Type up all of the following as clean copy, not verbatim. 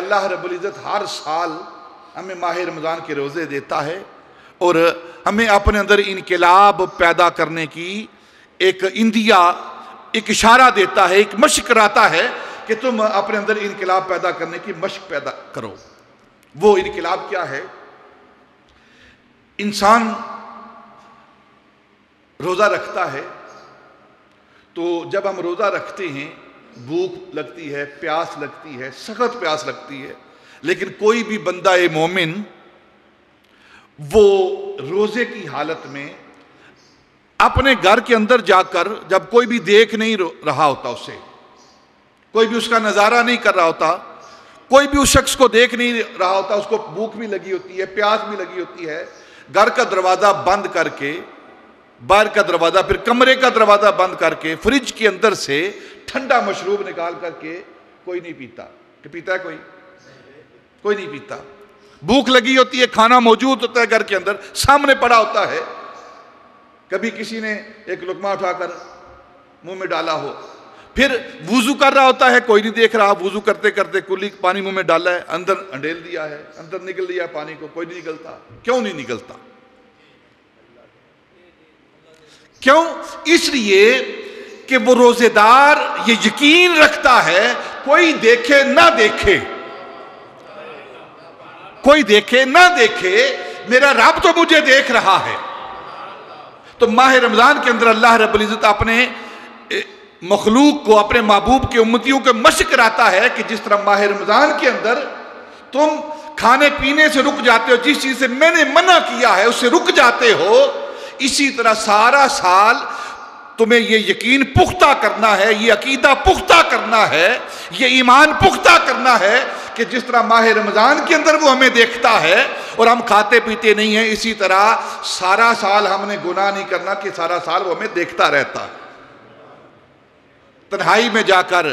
اللہ رب العزت ہر سال ہمیں ماہ رمضان کے روزے دیتا ہے اور ہمیں اپنے اندر انقلاب پیدا کرنے کی ایک اندیا، ایک اشارہ دیتا ہے، ایک مشق کراتا ہے کہ تم اپنے اندر انقلاب پیدا کرنے کی مشق پیدا کرو۔ وہ انقلاب کیا ہے؟ انسان روزہ رکھتا ہے تو جب ہم روزہ رکھتے ہیں بھوک لگتی ہے، پیاس لگتی ہے، سخت پیاس لگتی ہے، لیکن کوئی بھی بندہ مومن وہ روزے کی حالت میں اپنے گھر کے اندر جا کر جب کوئی بھی دیکھ نہیں رہا ہوتا، اسے کوئی بھی اس کا نظارہ نہیں کر رہا ہوتا، کوئی بھی اس شخص کو دیکھ نہیں رہا ہوتا، اس کو بھوک بھی لگی ہوتی ہے، پیاس بھی لگی ہوتی ہے، گھر کا دروازہ بند کر کے، باہر کا دروازہ، پھر کمرے کا دروازہ بند کر کے، فریج کے اندر سے ٹھنڈا مشروب نکال کر کے کوئی نہیں پیتا۔ کہ پیتا ہے کوئی نہیں پیتا۔ بھوک لگی ہوتی ہے، کھانا موجود ہوتا ہے گھر کے اندر، سامنے پڑا ہوتا ہے، کبھی کسی نے ایک لقمہ اٹھا کر منہ میں ڈالا ہو، پھر وضو کر رہا ہوتا ہے، کوئی نہیں دیکھ رہا، وضو کرتے کرتے کلی پانی منہ میں ڈالا ہے، اندر انڈیل دیا ہے، اندر نکل دیا پانی کو، کوئی نہیں نکلتا۔ کیوں نہیں نکلتا؟ کیوں؟ اس لیے کہ وہ روزے دار یہ یقین رکھتا ہے کوئی دیکھے نہ دیکھے، کوئی دیکھے نہ دیکھے، میرا رب تو مجھے دیکھ رہا ہے۔ تو ماہ رمضان کے اندر اللہ رب العزت اپنے مخلوق کو، اپنے محبوب کے امتیوں کو مشق کراتا ہے کہ جس طرح ماہ رمضان کے اندر تم کھانے پینے سے رک جاتے ہو، جس چیز سے میں نے منع کیا ہے اس سے رک جاتے ہو، اسی طرح سارا سال تمہیں یہ یقین پختہ کرنا ہے، یہ عقیدہ پختہ کرنا ہے، یہ ایمان پختہ کرنا ہے کہ جس طرح ماہ رمضان کے اندر وہ ہمیں دیکھتا ہے اور ہم کھاتے پیتے نہیں ہیں، اسی طرح سارا سال ہم نے گناہ نہیں کرنا کہ سارا سال وہ ہمیں دیکھتا رہتا ہے۔ تنہائی میں جا کر،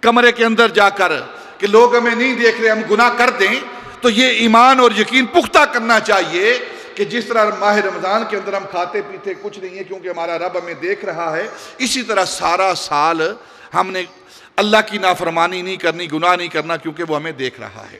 کمرے کے اندر جا کر کہ لوگ ہمیں نہیں دیکھ رہے، ہم گناہ کر دیں، تو یہ ایمان اور یقین پختہ کرنا چاہیے کہ جس طرح ماہ رمضان کے اندر ہم کھاتے پیتے کچھ نہیں ہے کیونکہ ہمارا رب ہمیں دیکھ رہا ہے، اسی طرح سارا سال ہم نے اللہ کی نافرمانی نہیں کرنی، گناہ نہیں کرنا کیونکہ وہ ہمیں دیکھ رہا ہے۔